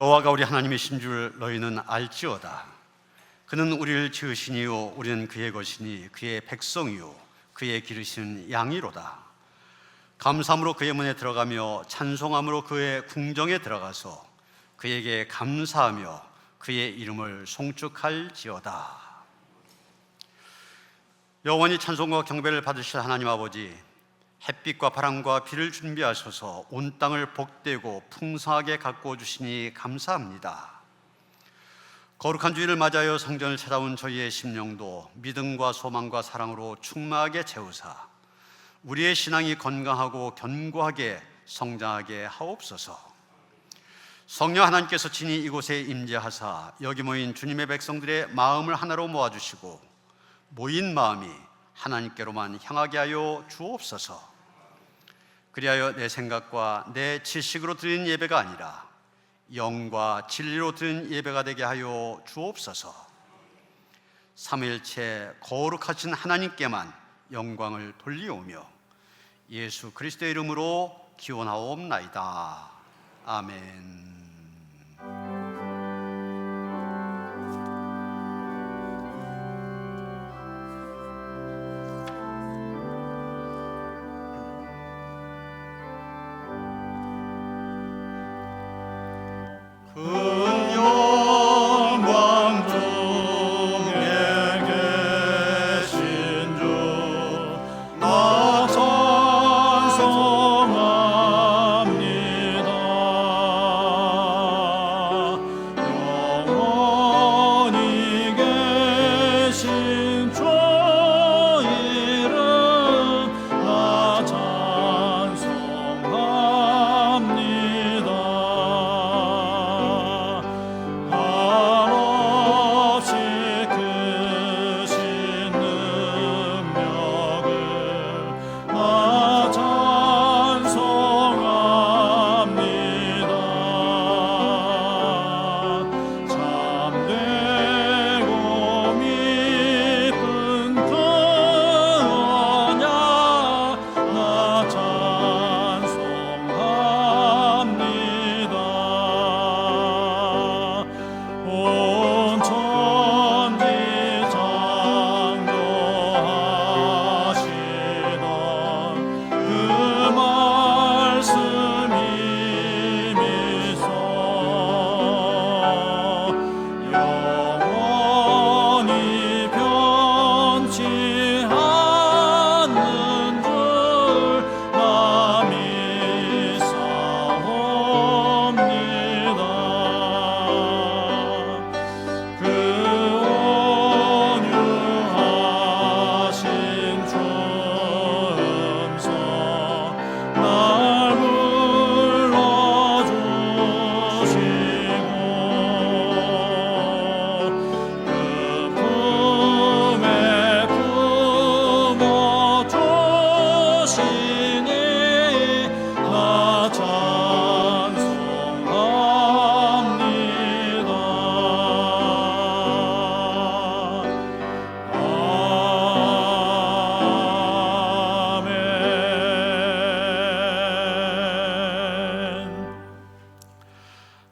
여호와가 우리 하나님이신 줄 너희는 알지어다. 그는 우리를 지으시니요 우리는 그의 것이니 그의 백성이요 그의 기르신 양이로다. 감사함으로 그의 문에 들어가며 찬송함으로 그의 궁정에 들어가서 그에게 감사하며 그의 이름을 송축할지어다. 영원히 찬송과 경배를 받으실 하나님 아버지, 햇빛과 바람과 비를 준비하셔서 온 땅을 복되고 풍성하게 가꾸어 주시니 감사합니다. 거룩한 주일을 맞이하여 성전을 찾아온 저희의 심령도 믿음과 소망과 사랑으로 충만하게 채우사 우리의 신앙이 건강하고 견고하게 성장하게 하옵소서. 성령 하나님께서 친히 이곳에 임재하사 여기 모인 주님의 백성들의 마음을 하나로 모아주시고 모인 마음이 하나님께로만 향하게 하여 주옵소서. 그리하여 내 생각과 내 지식으로 드린 예배가 아니라 영과 진리로 드린 예배가 되게 하여 주옵소서. 삼위일체 거룩하신 하나님께만 영광을 돌리오며 예수 그리스도의 이름으로 기원하옵나이다. 아멘.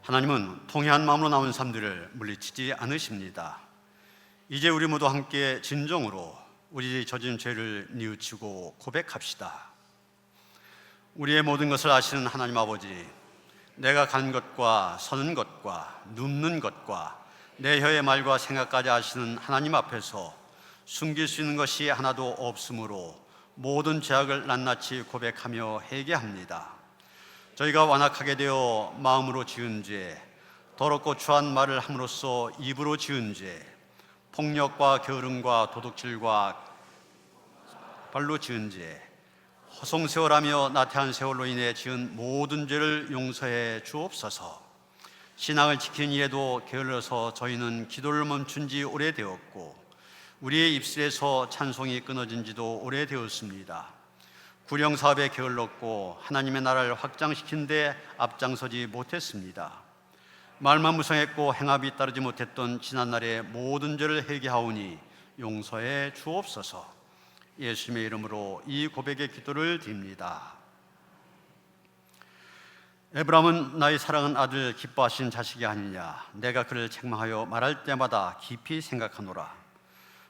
하나님은 통회한 마음으로 나온 사람들을 물리치지 않으십니다. 이제 우리 모두 함께 진정으로 우리 젖은 죄를 뉘우치고 고백합시다. 우리의 모든 것을 아시는 하나님 아버지, 내가 간 것과 서는 것과 눕는 것과 내 혀의 말과 생각까지 아시는 하나님 앞에서 숨길 수 있는 것이 하나도 없으므로 모든 죄악을 낱낱이 고백하며 회개합니다. 저희가 완악하게 되어 마음으로 지은 죄, 더럽고 추한 말을 함으로써 입으로 지은 죄, 폭력과 게으름과 도둑질과 발로 지은 죄, 허송세월하며 나태한 세월로 인해 지은 모든 죄를 용서해 주옵소서. 신앙을 지킨 이에도 게을러서 저희는 기도를 멈춘 지 오래되었고 우리의 입술에서 찬송이 끊어진 지도 오래되었습니다. 구령사업에 게을렀고 하나님의 나라를 확장시킨 데 앞장서지 못했습니다. 말만 무성했고 행함이 따르지 못했던 지난날의 모든 죄를 회개하오니 용서해 주옵소서. 예수님의 이름으로 이 고백의 기도를 드립니다. 에브라임은 나의 사랑한 아들 기뻐하신 자식이 아니냐. 내가 그를 책망하여 말할 때마다 깊이 생각하노라.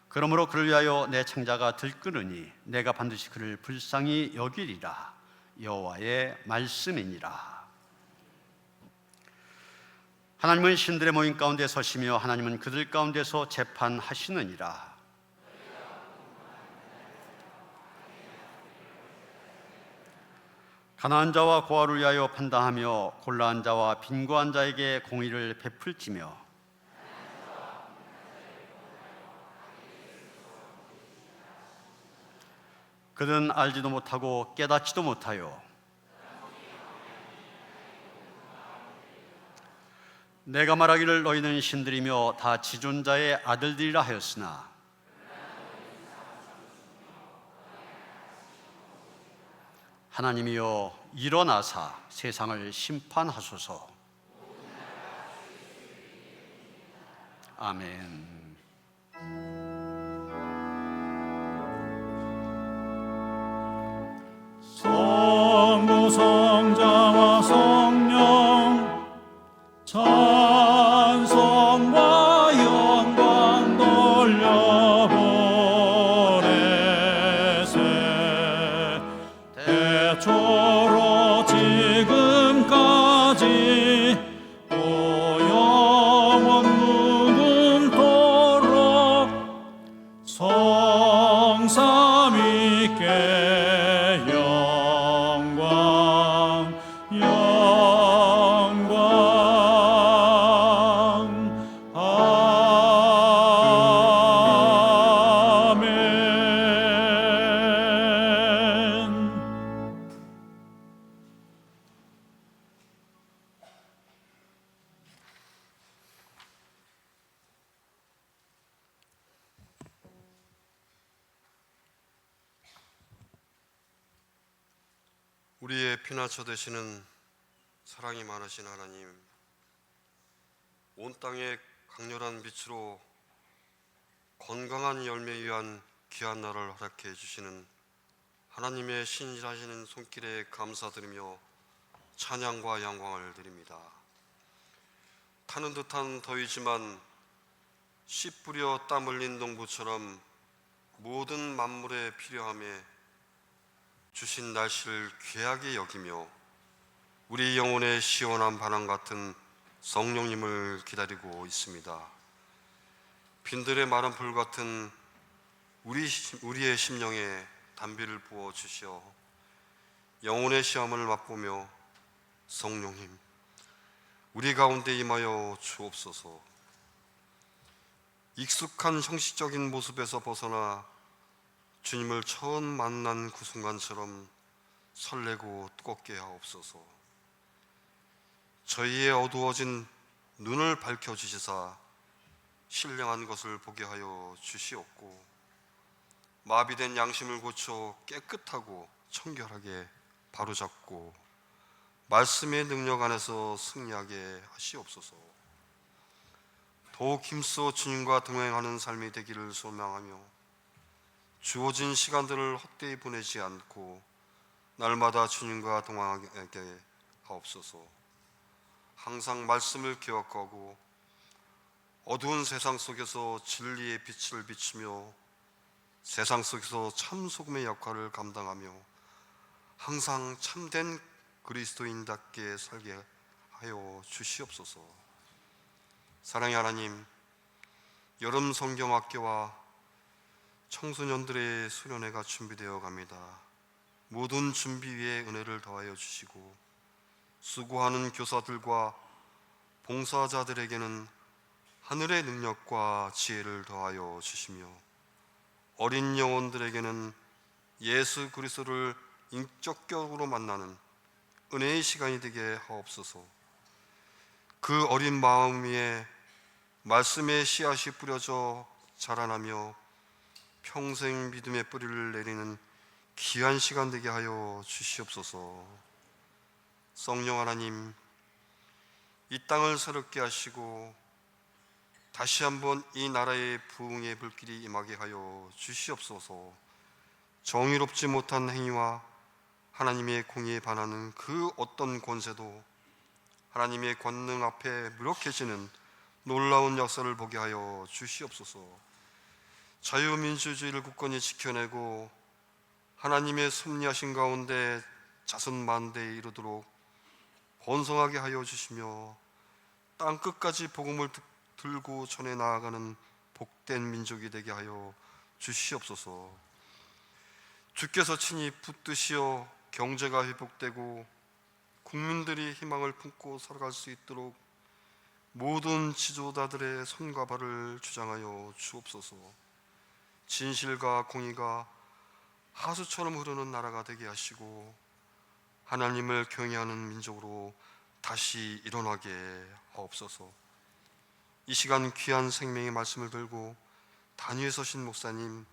그러므로 그를 위하여 내 창자가 들끓으니 내가 반드시 그를 불쌍히 여기리라. 여호와의 말씀이니라. 하나님은 신들의 모임 가운데 서시며 하나님은 그들 가운데서 재판하시느니라. 가난한 자와 고아를 위하여 판단하며 곤란한 자와 빈곤한 자에게 공의를 베풀지며 그는 알지도 못하고 깨닫지도 못하여 내가 말하기를 너희는 신들이며 다 지존자의 아들들이라 하였으나 하나님이여 일어나사 세상을 심판하소서. 아멘. 성부 성자와 성령 찬송과 영광 돌려보내세. 대초로 지금까지 또 영원 무궁토록 성삼위께 우리의 피난처 되시는 사랑이 많으신 하나님, 온 땅에 강렬한 빛으로 건강한 열매 위한 귀한 날을 허락해 주시는 하나님의 신실하시는 손길에 감사드리며 찬양과 영광을 드립니다. 타는 듯한 더위지만 씨 뿌려 땀 흘린 농부처럼 모든 만물에 필요함에 주신 날씨를 귀하게 여기며 우리 영혼의 시원한 바람 같은 성령님을 기다리고 있습니다. 빈들의 마른 풀 같은 우리의 심령에 단비를 부어 주시어 영혼의 시험을 맛보며 성령님 우리 가운데 임하여 주옵소서. 익숙한 형식적인 모습에서 벗어나 주님을 처음 만난 그 순간처럼 설레고 뜨겁게 하옵소서. 저희의 어두워진 눈을 밝혀주시사 신령한 것을 보게 하여 주시옵고 마비된 양심을 고쳐 깨끗하고 청결하게 바로잡고 말씀의 능력 안에서 승리하게 하시옵소서. 더욱 힘써 주님과 동행하는 삶이 되기를 소망하며 주어진 시간들을 헛되이 보내지 않고 날마다 주님과 동행하게 하옵소서. 항상 말씀을 기억하고 어두운 세상 속에서 진리의 빛을 비추며 세상 속에서 참 소금의 역할을 감당하며 항상 참된 그리스도인답게 살게 하여 주시옵소서. 사랑의 하나님, 여름 성경학교와 청소년들의 수련회가 준비되어 갑니다. 모든 준비 위에 은혜를 더하여 주시고 수고하는 교사들과 봉사자들에게는 하늘의 능력과 지혜를 더하여 주시며 어린 영혼들에게는 예수 그리스도를 인격적으로 만나는 은혜의 시간이 되게 하옵소서. 그 어린 마음 위에 말씀의 씨앗이 뿌려져 자라나며 평생 믿음의 뿌리를 내리는 귀한 시간 되게 하여 주시옵소서. 성령 하나님, 이 땅을 새롭게 하시고 다시 한번 이 나라의 부흥의 불길이 임하게 하여 주시옵소서. 정의롭지 못한 행위와 하나님의 공의에 반하는 그 어떤 권세도 하나님의 권능 앞에 무력해지는 놀라운 역사를 보게 하여 주시옵소서. 자유민주주의를 굳건히 지켜내고 하나님의 섭리하신 가운데 자손 만대에 이르도록 번성하게 하여 주시며 땅끝까지 복음을 들고 전해 나아가는 복된 민족이 되게 하여 주시옵소서. 주께서 친히 붙드시어 경제가 회복되고 국민들이 희망을 품고 살아갈 수 있도록 모든 지도자들의 손과 발을 주장하여 주옵소서. 진실과 공의가 하수처럼 흐르는 나라가 되게 하시고 하나님을 경외하는 민족으로 다시 일어나게 하옵소서. 이 시간 귀한 생명의 말씀을 들고 단위에 서신 목사님,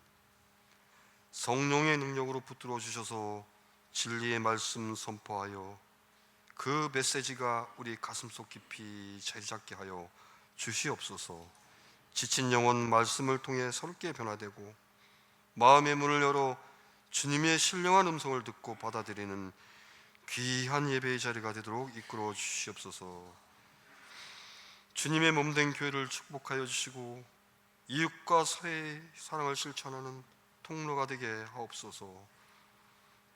성령의 능력으로 붙들어 주셔서 진리의 말씀 선포하여 그 메시지가 우리 가슴속 깊이 자리 잡게 하여 주시옵소서. 지친 영혼 말씀을 통해 새롭게 변화되고 마음의 문을 열어 주님의 신령한 음성을 듣고 받아들이는 귀한 예배의 자리가 되도록 이끌어 주시옵소서. 주님의 몸된 교회를 축복하여 주시고 이웃과 사회의 사랑을 실천하는 통로가 되게 하옵소서.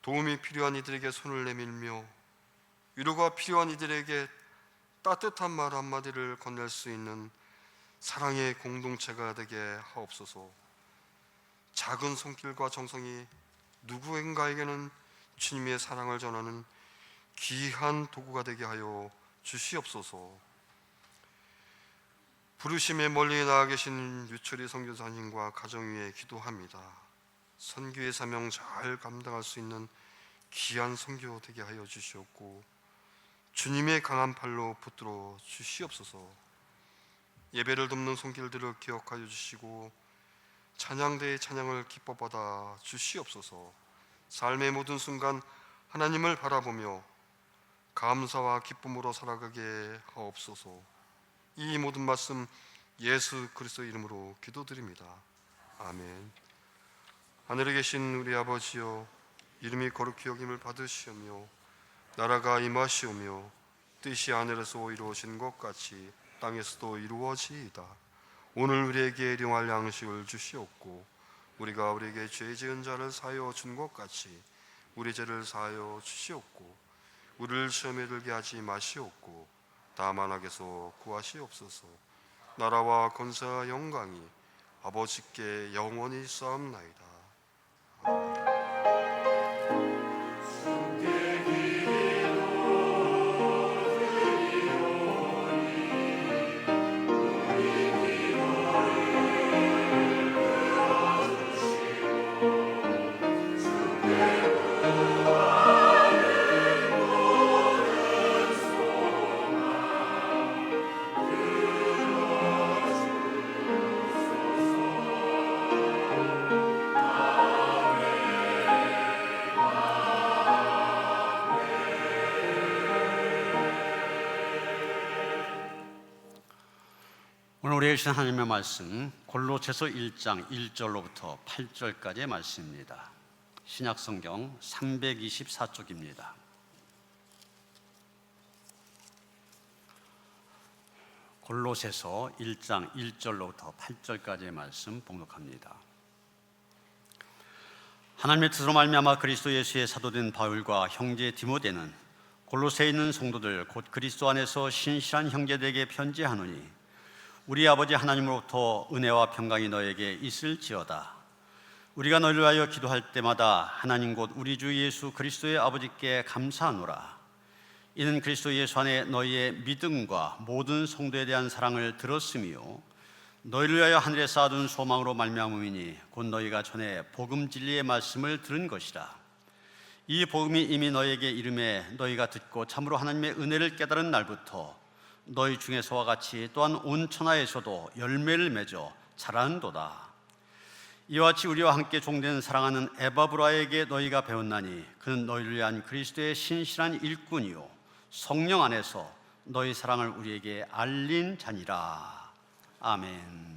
도움이 필요한 이들에게 손을 내밀며 위로가 필요한 이들에게 따뜻한 말 한마디를 건넬 수 있는 사랑의 공동체가 되게 하옵소서. 작은 손길과 정성이 누구인가에게는 주님의 사랑을 전하는 귀한 도구가 되게 하여 주시옵소서. 부르심에 멀리 나아 계신 유철희 선교사님과 가정 위에 기도합니다. 선교의 사명 잘 감당할 수 있는 귀한 선교 되게 하여 주시옵고 주님의 강한 팔로 붙들어 주시옵소서. 예배를 돕는 손길들을 기억하여 주시고 찬양대의 찬양을 기뻐 받아 주시옵소서. 삶의 모든 순간 하나님을 바라보며 감사와 기쁨으로 살아가게 하옵소서. 이 모든 말씀 예수 그리스도 이름으로 기도드립니다. 아멘. 하늘에 계신 우리 아버지여, 이름이 거룩히 여김을 받으시오며 나라가 임하시오며 뜻이 하늘에서 이루어진 것 같이 땅에서도 이루어지이다. 오늘 우리에게 일용할 양식을 주시옵고 우리가 우리에게 죄 지은 자를 사하여 준 것 같이 우리 죄를 사하여 주시옵고 우리를 시험에 들게 하지 마시옵고 다만 악에서 구하시옵소서. 나라와 권세와 영광이 아버지께 영원히 쌓옵나이다. 오늘 우리에게 주신 하나님의 말씀 골로새서 1장 1절로부터 8절까지의 말씀입니다. 신약성경 324쪽입니다. 골로새서 1장 1절로부터 8절까지의 말씀 봉독합니다. 하나님의 뜻으로 말미암아 그리스도 예수의 사도된 바울과 형제 디모데는 골로새에 있는 성도들 곧 그리스도 안에서 신실한 형제들에게 편지하노니 우리 아버지 하나님으로부터 은혜와 평강이 너에게 있을지어다. 우리가 너희를 위하여 기도할 때마다 하나님 곧 우리 주 예수 그리스도의 아버지께 감사하노라. 이는 그리스도 예수 안에 너희의 믿음과 모든 성도에 대한 사랑을 들었으며 너희를 위하여 하늘에 쌓아둔 소망으로 말미암음이니 곧 너희가 전에 복음 진리의 말씀을 들은 것이라. 이 복음이 이미 너희에게 이름에 너희가 듣고 참으로 하나님의 은혜를 깨달은 날부터 너희 중에서와 같이 또한 온 천하에서도 열매를 맺어 자라는도다. 이와 같이 우리와 함께 종된 사랑하는 에바브라에게 너희가 배웠나니 그는 너희를 위한 그리스도의 신실한 일꾼이요 성령 안에서 너희 사랑을 우리에게 알린 자니라. 아멘.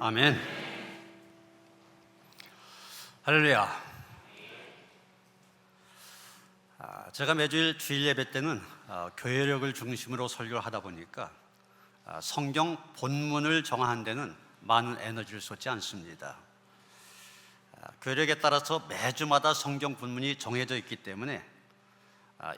아멘. 할렐루야. 제가 매주일 주일 예배 때는 교회력을 중심으로 설교를 하다 보니까 성경 본문을 정하는 데는 많은 에너지를 쏟지 않습니다. 교회력에 따라서 매주마다 성경 본문이 정해져 있기 때문에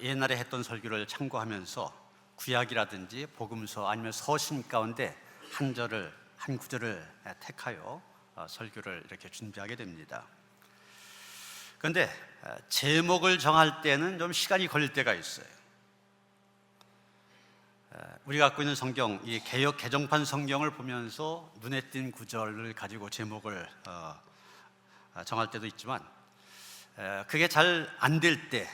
옛날에 했던 설교를 참고하면서 구약이라든지 복음서 아니면 서신 가운데 한 절을 한 구절을 택하여 설교를 이렇게 준비하게 됩니다. 그런데 제목을 정할 때는 좀 시간이 걸릴 때가 있어요. 우리가 갖고 있는 성경, 이 개역 개정판 성경을 보면서 눈에 띈 구절을 가지고 제목을 정할 때도 있지만 그게 잘 안 될 때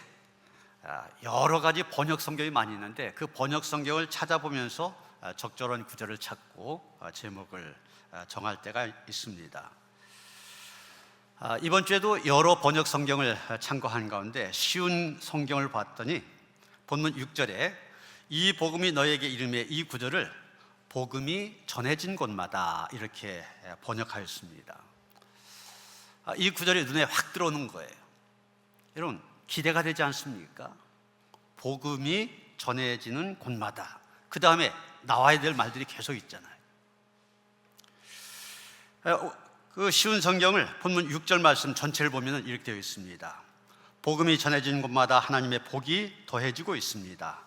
여러 가지 번역 성경이 많이 있는데 그 번역 성경을 찾아보면서 적절한 구절을 찾고 제목을 정할 때가 있습니다. 이번 주에도 여러 번역 성경을 참고한 가운데 쉬운 성경을 봤더니 본문 6절에 이 복음이 너에게 이름의 이 구절을 복음이 전해진 곳마다 이렇게 번역하였습니다. 이 구절이 눈에 확 들어오는 거예요. 여러분, 기대가 되지 않습니까? 복음이 전해지는 곳마다, 그 다음에 나와야 될 말들이 계속 있잖아요. 그 쉬운 성경을 본문 6절 말씀 전체를 보면 이렇게 되어 있습니다. 복음이 전해진 곳마다 하나님의 복이 더해지고 있습니다.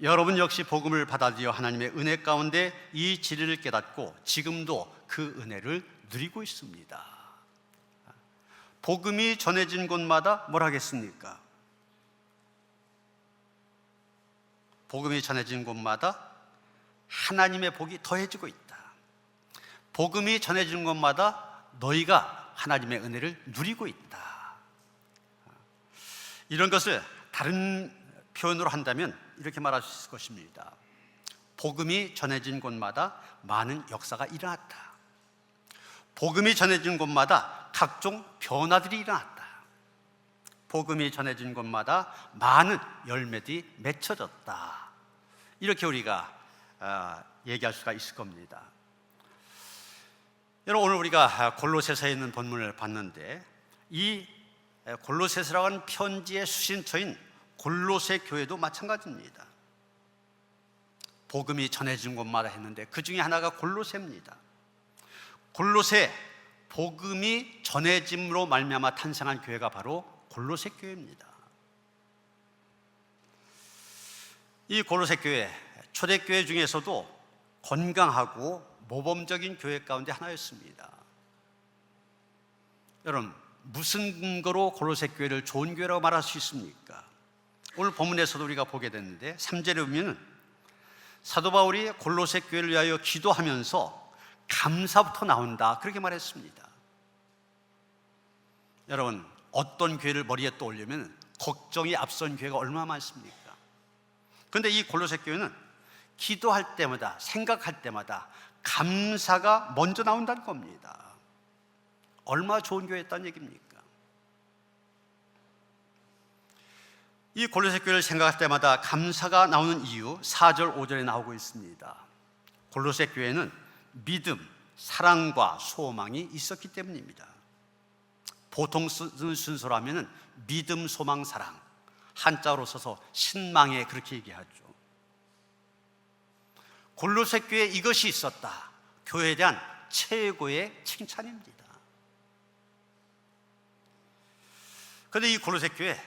여러분 역시 복음을 받아들여 하나님의 은혜 가운데 이 진리를 깨닫고 지금도 그 은혜를 누리고 있습니다. 복음이 전해진 곳마다 뭘 하겠습니까? 복음이 전해진 곳마다 하나님의 복이 더해지고 있다. 복음이 전해진 곳마다 너희가 하나님의 은혜를 누리고 있다. 이런 것을 다른 표현으로 한다면 이렇게 말할 수 있을 것입니다. 복음이 전해진 곳마다 많은 역사가 일어났다. 복음이 전해진 곳마다 각종 변화들이 일어났다. 복음이 전해진 곳마다 많은 열매들이 맺혀졌다. 이렇게 우리가 얘기할 수가 있을 겁니다. 여러분, 오늘 우리가 골로새서에 있는 본문을 봤는데 이 골로새서라고 하는 편지의 수신처인 골로새 교회도 마찬가지입니다. 복음이 전해진 곳마다 했는데 그 중에 하나가 골로새입니다. 골로새, 복음이 전해짐으로 말미암아 탄생한 교회가 바로 골로새 교회입니다. 이 골로새 교회, 초대교회 중에서도 건강하고 모범적인 교회 가운데 하나였습니다. 여러분, 무슨 근거로 골로새 교회를 좋은 교회라고 말할 수 있습니까? 오늘 본문에서도 우리가 보게 됐는데 3절에 보면 사도 바울이 골로새 교회를 위하여 기도하면서 감사부터 나온다, 그렇게 말했습니다. 여러분, 어떤 교회를 머리에 떠올리면 걱정이 앞선 교회가 얼마나 많습니까? 그런데 이 골로새 교회는 기도할 때마다, 생각할 때마다 감사가 먼저 나온다는 겁니다. 얼마나 좋은 교회였다는 얘기입니까? 이 골로새 교회를 생각할 때마다 감사가 나오는 이유 4절 5절에 나오고 있습니다. 골로새 교회는 믿음, 사랑과 소망이 있었기 때문입니다. 보통 쓰는 순서라면 믿음, 소망, 사랑, 한자로 써서 신망에 그렇게 얘기하죠. 골로새 교회에 이것이 있었다. 교회에 대한 최고의 칭찬입니다. 그런데 이 골로새 교회,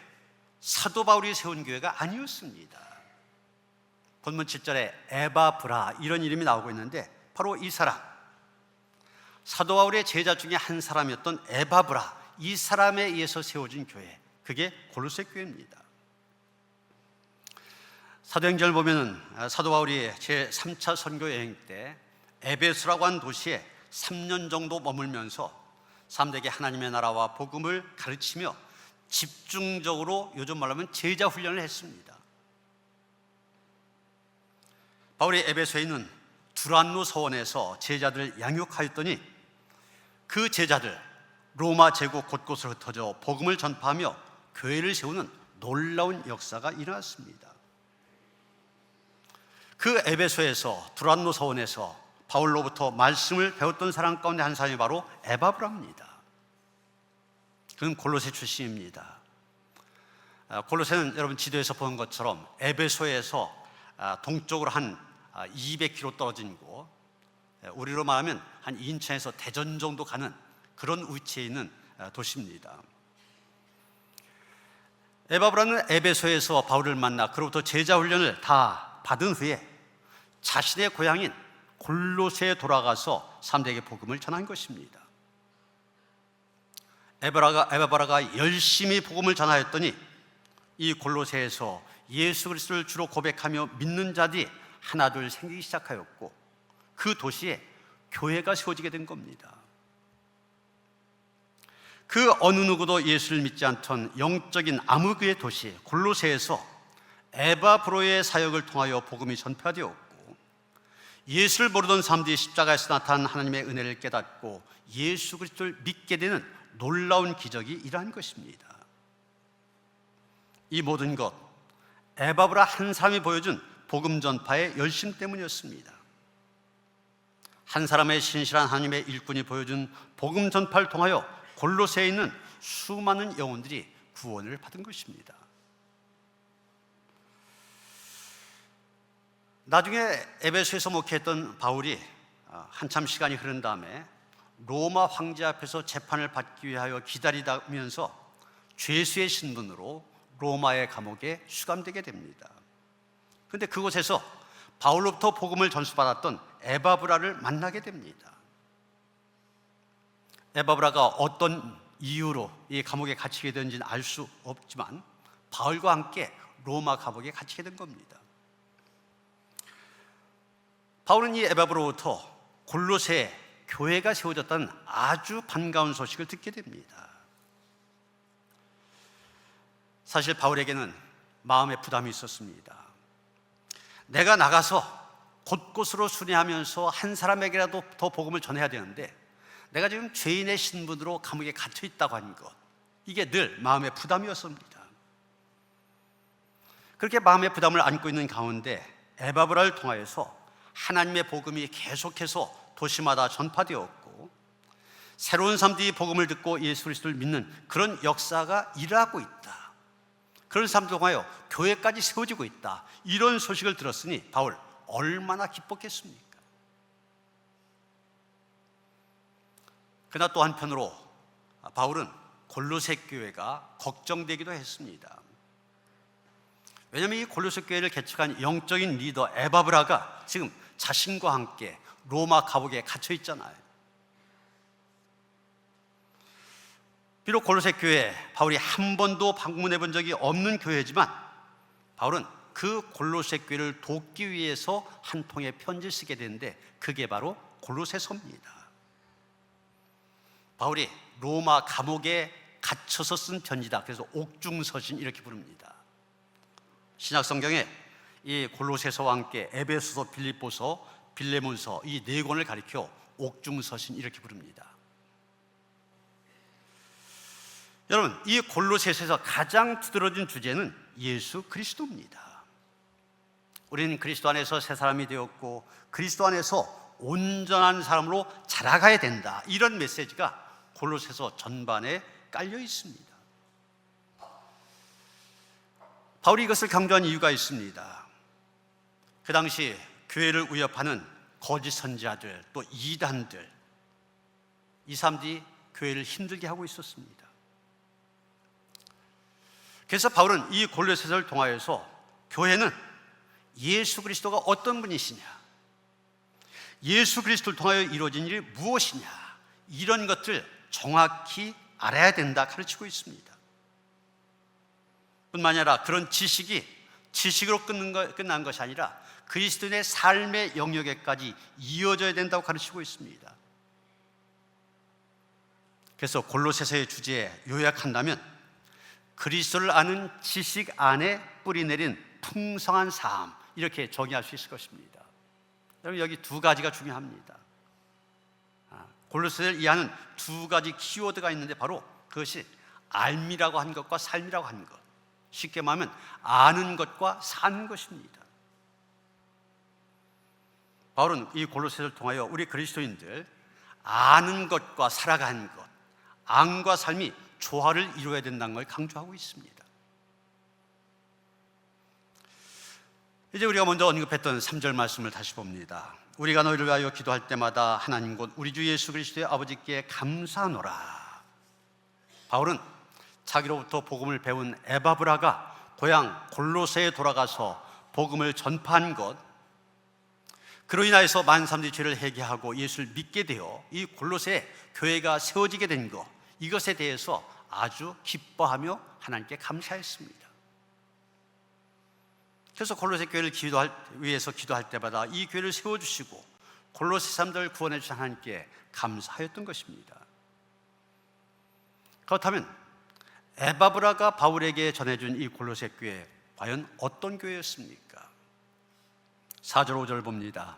사도 바울이 세운 교회가 아니었습니다. 본문 7절에 에바브라 이런 이름이 나오고 있는데 바로 이 사람, 사도 바울의 제자 중에 한 사람이었던 에바브라, 이 사람에 의해서 세워진 교회, 그게 골로새 교회입니다. 사도행전을 보면 사도 바울이 제3차 선교 여행 때 에베소라고 하는 도시에 3년 정도 머물면서 사람들에게 하나님의 나라와 복음을 가르치며 집중적으로 요즘 말로 하면 제자 훈련을 했습니다. 바울이 에베소에 있는 두란노 서원에서 제자들을 양육하였더니 그 제자들 로마 제국 곳곳으로 흩어져 복음을 전파하며 교회를 세우는 놀라운 역사가 일어났습니다. 그 에베소에서 두란노 서원에서 바울로부터 말씀을 배웠던 사람 가운데 한 사람이 바로 에바브라입니다. 그는 골로새 출신입니다. 골로새는 여러분 지도에서 보는 것처럼 에베소에서 동쪽으로 한 200km 떨어진 곳, 우리로 말하면 한 인천에서 대전 정도 가는 그런 위치에 있는 도시입니다. 에바브라는 에베소에서 바울을 만나 그로부터 제자 훈련을 다 받은 후에 자신의 고향인 골로새에 돌아가서 사람들에게 복음을 전한 것입니다. 에바브라가 열심히 복음을 전하였더니 이 골로새에서 예수 그리스도를 주로 고백하며 믿는 자들이 하나둘 생기기 시작하였고 그 도시에 교회가 세워지게 된 겁니다. 그 어느 누구도 예수를 믿지 않던 영적인 암흑의 도시 골로새에서 에바브로의 사역을 통하여 복음이 전파되었고 예수를 모르던 사람들이 십자가에서 나타난 하나님의 은혜를 깨닫고 예수 그리스도를 믿게 되는 놀라운 기적이 일어난 것입니다. 이 모든 것 에바브라 한 사람이 보여준 복음 전파의 열심 때문이었습니다. 한 사람의 신실한 하나님의 일꾼이 보여준 복음 전파를 통하여 골로새에 있는 수많은 영혼들이 구원을 받은 것입니다. 나중에 에베소에서 목회했던 바울이 한참 시간이 흐른 다음에 로마 황제 앞에서 재판을 받기 위하여 기다리다면서 죄수의 신분으로 로마의 감옥에 수감되게 됩니다. 그런데 그곳에서 바울로부터 복음을 전수받았던 에바브라를 만나게 됩니다. 에바브라가 어떤 이유로 이 감옥에 갇히게 되는지는 알 수 없지만 바울과 함께 로마 감옥에 갇히게 된 겁니다. 바울은 이 에바브로부터 골로새에 교회가 세워졌다는 아주 반가운 소식을 듣게 됩니다. 사실 바울에게는 마음의 부담이 있었습니다. 내가 나가서 곳곳으로 순회하면서 한 사람에게라도 더 복음을 전해야 되는데 내가 지금 죄인의 신분으로 감옥에 갇혀 있다고 하는 것, 이게 늘 마음의 부담이었습니다. 그렇게 마음의 부담을 안고 있는 가운데 에바브라를 통하여서 하나님의 복음이 계속해서 도시마다 전파되었고 새로운 사람들이 복음을 듣고 예수 그리스도를 믿는 그런 역사가 일어나고 있다. 그런 사람들 통하여 교회까지 세워지고 있다. 이런 소식을 들었으니 바울 얼마나 기뻤겠습니까? 그러나 또 한편으로 바울은 골로새 교회가 걱정되기도 했습니다. 왜냐하면 이 골로새 교회를 개척한 영적인 리더 에바브라가 지금 자신과 함께 로마 감옥에 갇혀 있잖아요. 비록 골로새 교회 바울이 한 번도 방문해 본 적이 없는 교회지만 바울은 그 골로새 교회를 돕기 위해서 한 통의 편지를 쓰게 되는데 그게 바로 골로새서입니다. 바울이 로마 감옥에 갇혀서 쓴 편지다. 그래서 옥중서신 이렇게 부릅니다. 신약 성경에 이 골로새서와 함께 에베소서, 빌립보서, 빌레몬서 이 네 권을 가리켜 옥중서신 이렇게 부릅니다. 여러분, 이 골로새서에서 가장 두드러진 주제는 예수 그리스도입니다. 우리는 그리스도 안에서 새 사람이 되었고 그리스도 안에서 온전한 사람으로 자라가야 된다. 이런 메시지가 골로새서 전반에 깔려 있습니다. 바울이 이것을 강조한 이유가 있습니다. 그 당시 교회를 위협하는 거짓 선지자들, 또 이단들, 이 사람들이 교회를 힘들게 하고 있었습니다. 그래서 바울은 이 골로새서를 통하여서 교회는 예수 그리스도가 어떤 분이시냐, 예수 그리스도를 통하여 이루어진 일이 무엇이냐, 이런 것들 정확히 알아야 된다 가르치고 있습니다. 뿐만 아니라 그런 지식이 지식으로 끝난 것이 아니라 그리스도인의 삶의 영역에까지 이어져야 된다고 가르치고 있습니다. 그래서 골로새서의 주제에 요약한다면 그리스도를 아는 지식 안에 뿌리내린 풍성한 삶, 이렇게 정의할 수 있을 것입니다. 여러분, 여기 두 가지가 중요합니다. 골로새서를 이해하는 두 가지 키워드가 있는데 바로 그것이 알미라고 한 것과 삶이라고 하는 것, 쉽게 말하면 아는 것과 사는 것입니다. 바울은 이 골로새서를 통하여 우리 그리스도인들 아는 것과 살아가는 것, 안과 삶이 조화를 이루어야 된다는 걸 강조하고 있습니다. 이제 우리가 먼저 언급했던 3절 말씀을 다시 봅니다. 우리가 너희를 위하여 기도할 때마다 하나님 곧 우리 주 예수 그리스도의 아버지께 감사하노라. 바울은 자기로부터 복음을 배운 에바브라가 고향 골로새에 돌아가서 복음을 전파한 것, 그로 인하여서 많은 사람들이 죄를 회개하고 예수를 믿게 되어 이 골로새 교회가 세워지게 된 것, 이것에 대해서 아주 기뻐하며 하나님께 감사했습니다. 그래서 골로새 교회를 위해서 기도할 때마다 이 교회를 세워주시고 골로새 사람들을 구원해 주신 하나님께 감사하였던 것입니다. 그렇다면 에바브라가 바울에게 전해준 이 골로새 교회, 과연 어떤 교회였습니까? 4절 5절 봅니다.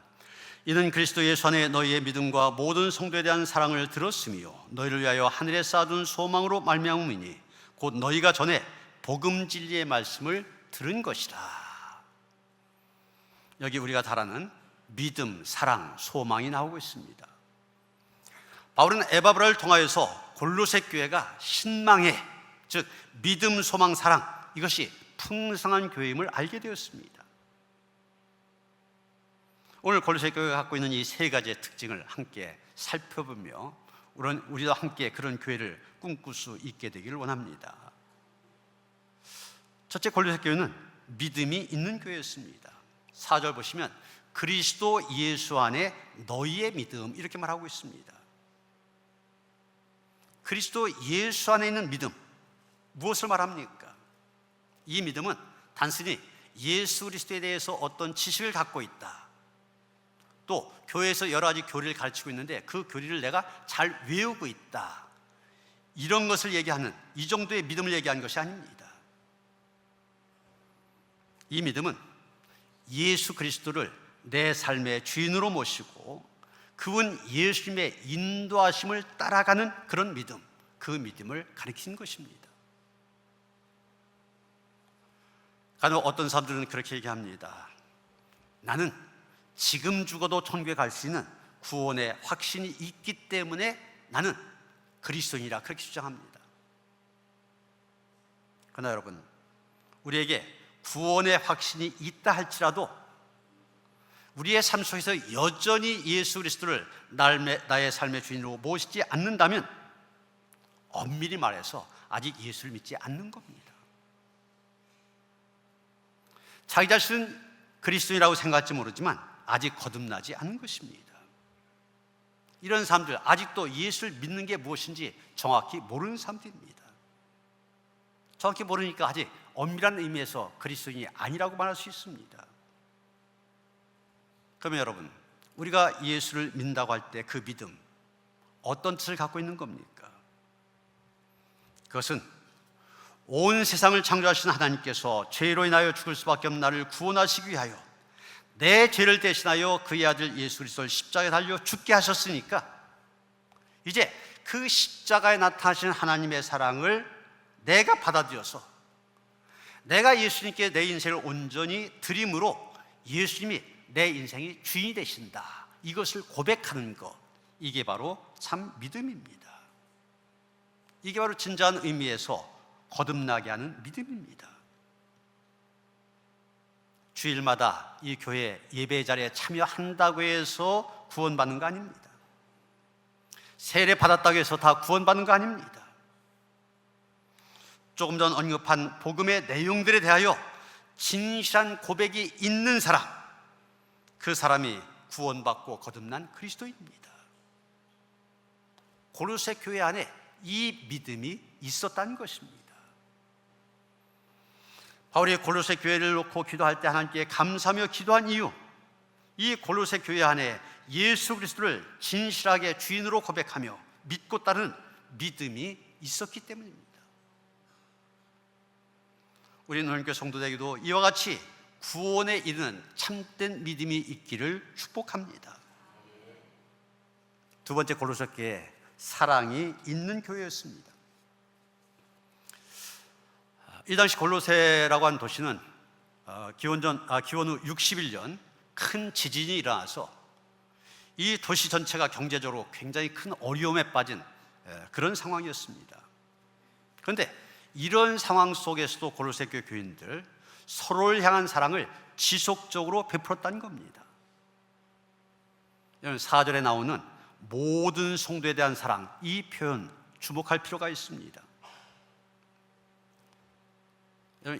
이는 그리스도 예수 안에 너희의 믿음과 모든 성도에 대한 사랑을 들었으며 너희를 위하여 하늘에 쌓아둔 소망으로 말미암음이니 곧 너희가 전에 복음 진리의 말씀을 들은 것이라. 여기 우리가 잘 아는 믿음, 사랑, 소망이 나오고 있습니다. 바울은 에바브라를 통하여서 골로새 교회가 신망의, 즉 믿음, 소망, 사랑, 이것이 풍성한 교회임을 알게 되었습니다. 오늘 골로새 교회가 갖고 있는 이 세 가지의 특징을 함께 살펴보며 우리도 함께 그런 교회를 꿈꿀 수 있게 되기를 원합니다. 첫째, 골로새 교회는 믿음이 있는 교회였습니다. 4절 보시면 그리스도 예수 안에 너희의 믿음, 이렇게 말하고 있습니다. 그리스도 예수 안에 있는 믿음, 무엇을 말합니까? 이 믿음은 단순히 예수 그리스도에 대해서 어떤 지식을 갖고 있다, 또 교회에서 여러 가지 교리를 가르치고 있는데 그 교리를 내가 잘 외우고 있다, 이런 것을 얘기하는, 이 정도의 믿음을 얘기하는 것이 아닙니다. 이 믿음은 예수 그리스도를 내 삶의 주인으로 모시고 그분 예수님의 인도하심을 따라가는 그런 믿음, 그 믿음을 가리키는 것입니다. 간혹 어떤 사람들은 그렇게 얘기합니다. 나는 지금 죽어도 천국에 갈 수 있는 구원의 확신이 있기 때문에 나는 그리스도인이라, 그렇게 주장합니다. 그러나 여러분, 우리에게 구원의 확신이 있다 할지라도 우리의 삶 속에서 여전히 예수 그리스도를 나의 삶의 주인으로 모시지 않는다면 엄밀히 말해서 아직 예수를 믿지 않는 겁니다. 자기 자신은 그리스도인이라고 생각할지 모르지만 아직 거듭나지 않은 것입니다. 이런 사람들, 아직도 예수를 믿는 게 무엇인지 정확히 모르는 사람들입니다. 정확히 모르니까 아직 엄밀한 의미에서 그리스도인이 아니라고 말할 수 있습니다. 그러면 여러분, 우리가 예수를 믿는다고 할 때 그 믿음, 어떤 뜻을 갖고 있는 겁니까? 그것은 온 세상을 창조하신 하나님께서 죄로 인하여 죽을 수밖에 없는 나를 구원하시기 위하여 내 죄를 대신하여 그의 아들 예수 그리스도를 십자가에 달려 죽게 하셨으니까 이제 그 십자가에 나타나신 하나님의 사랑을 내가 받아들여서 내가 예수님께 내 인생을 온전히 드림으로 예수님이 내 인생의 주인이 되신다, 이것을 고백하는 것, 이게 바로 참 믿음입니다. 이게 바로 진정한 의미에서 거듭나게 하는 믿음입니다. 주일마다 이 교회 예배 자리에 참여한다고 해서 구원받는 거 아닙니다. 세례 받았다고 해서 다 구원받는 거 아닙니다. 조금 전 언급한 복음의 내용들에 대하여 진실한 고백이 있는 사람, 그 사람이 구원받고 거듭난 그리스도인입니다. 골로새 교회 안에 이 믿음이 있었다는 것입니다. 바울이 골로새 교회를 놓고 기도할 때 하나님께 감사하며 기도한 이유, 이 골로새 교회 안에 예수 그리스도를 진실하게 주인으로 고백하며 믿고 따르는 믿음이 있었기 때문입니다. 우리 하나님께 성도되기도 이와 같이 구원에 이르는 참된 믿음이 있기를 축복합니다. 두 번째, 골로새 교회, 사랑이 있는 교회였습니다. 이 당시 골로새라고 하는 도시는 기원 후 61년 큰 지진이 일어나서 이 도시 전체가 경제적으로 굉장히 큰 어려움에 빠진 그런 상황이었습니다. 그런데 이런 상황 속에서도 골로새 교회 교인들 서로를 향한 사랑을 지속적으로 베풀었다는 겁니다. 4절에 나오는 모든 성도에 대한 사랑, 이 표현 주목할 필요가 있습니다.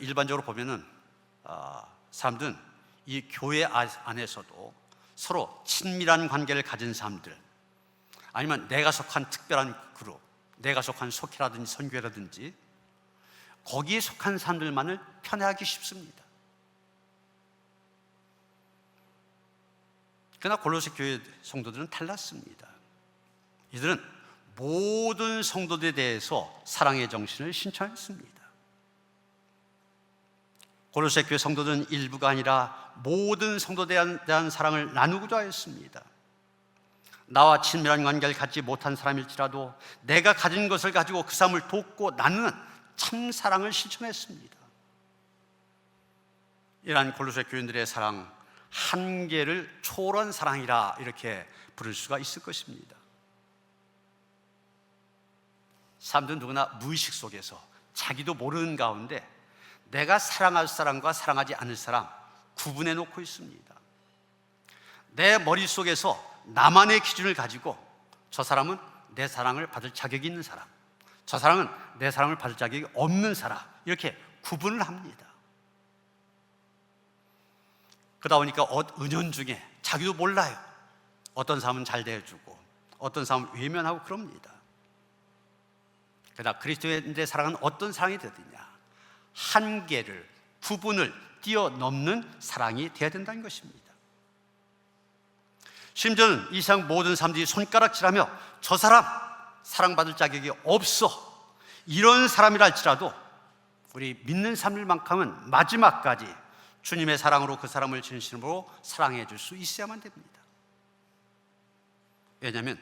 일반적으로 보면은 사람들은 이 교회 안에서도 서로 친밀한 관계를 가진 사람들, 아니면 내가 속한 특별한 그룹, 내가 속한 속회라든지 선교회라든지 거기에 속한 사람들만을 편애하기 쉽습니다. 그러나 골로새 교회 성도들은 달랐습니다. 이들은 모든 성도들에 대해서 사랑의 정신을 신청했습니다. 고로새 교회 성도들은 일부가 아니라 모든 성도들에 대한 사랑을 나누고자 했습니다. 나와 친밀한 관계를 갖지 못한 사람일지라도 내가 가진 것을 가지고 그 사람을 돕고 나누는 참 사랑을 실천했습니다. 이러한 고로새 교인들의 사랑, 한계를 초월한 사랑이라 이렇게 부를 수가 있을 것입니다. 사람들은 누구나 무의식 속에서 자기도 모르는 가운데 내가 사랑할 사람과 사랑하지 않을 사람 구분해 놓고 있습니다. 내 머릿속에서 나만의 기준을 가지고 저 사람은 내 사랑을 받을 자격이 있는 사람, 저 사람은 내 사랑을 받을 자격이 없는 사람, 이렇게 구분을 합니다. 그러다 보니까 은연중에 자기도 몰라요. 어떤 사람은 잘 대해주고 어떤 사람은 외면하고 그럽니다. 그러나 그리스도의 사랑은 어떤 사랑이 되느냐? 한계를, 구분을 뛰어넘는 사랑이 되어야 된다는 것입니다. 심지어는 이 세상 모든 사람들이 손가락질하며 저 사람 사랑받을 자격이 없어, 이런 사람이라 할지라도 우리 믿는 사람들만큼은 마지막까지 주님의 사랑으로 그 사람을 진심으로 사랑해 줄 수 있어야만 됩니다. 왜냐하면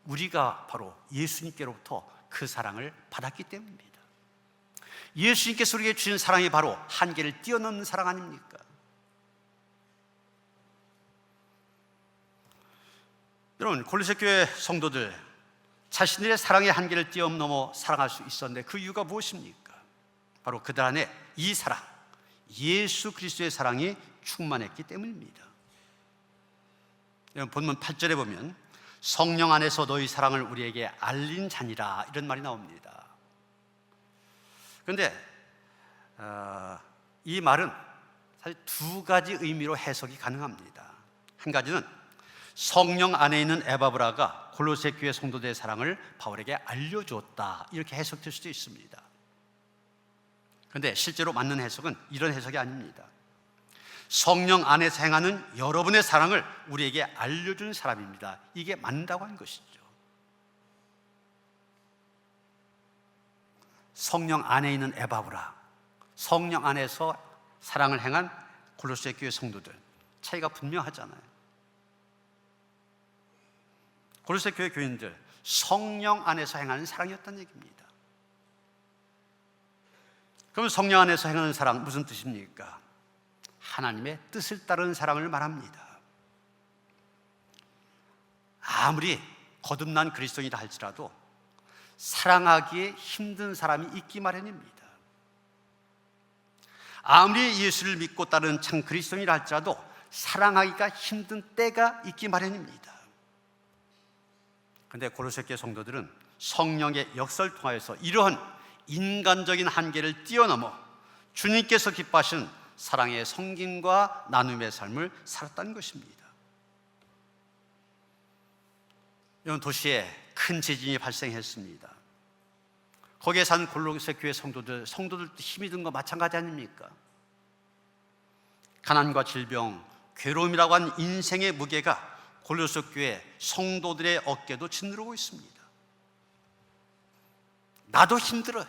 우리가 바로 예수님께로부터 그 사랑을 받았기 때문입니다. 예수님께서 우리에게 주신 사랑이 바로 한계를 뛰어넘는 사랑 아닙니까? 여러분, 골로새 교회 성도들 자신들의 사랑의 한계를 뛰어넘어 사랑할 수 있었는데 그 이유가 무엇입니까? 바로 그들 안에 이 사랑, 예수 그리스도의 사랑이 충만했기 때문입니다. 여러분, 본문 8절에 보면 성령 안에서 너희 사랑을 우리에게 알린 자니라, 이런 말이 나옵니다. 그런데 이 말은 사실 두 가지 의미로 해석이 가능합니다. 한 가지는 성령 안에 있는 에바브라가 골로새 교회 성도들의 사랑을 바울에게 알려주었다, 이렇게 해석될 수도 있습니다. 그런데 실제로 맞는 해석은 이런 해석이 아닙니다. 성령 안에서 행하는 여러분의 사랑을 우리에게 알려준 사람입니다. 이게 맞는다고 하는 것이죠. 성령 안에 있는 에바브라, 성령 안에서 사랑을 행한 골로새 교회 성도들, 차이가 분명하잖아요. 골로새 교회 교인들, 성령 안에서 행하는 사랑이었다는 얘기입니다. 그럼 성령 안에서 행하는 사랑, 무슨 뜻입니까? 하나님의 뜻을 따르는 사랑을 말합니다. 아무리 거듭난 그리스도인이라 할지라도 사랑하기에 힘든 사람이 있기 마련입니다. 아무리 예수를 믿고 따르는 참 그리스도인이라 할지라도 사랑하기가 힘든 때가 있기 마련입니다. 그런데 골로새 교회 성도들은 성령의 역사를 통하여서 이러한 인간적인 한계를 뛰어넘어 주님께서 기뻐하신 사랑의 섬김과 나눔의 삶을 살았다는 것입니다. 이런 도시에 큰 지진이 발생했습니다. 거기에 산 골로새 교회 성도들도 힘이 든 거 마찬가지 아닙니까? 가난과 질병, 괴로움이라고 하는 인생의 무게가 골로새 교회 성도들의 어깨도 짓누르고 있습니다. 나도 힘들어요.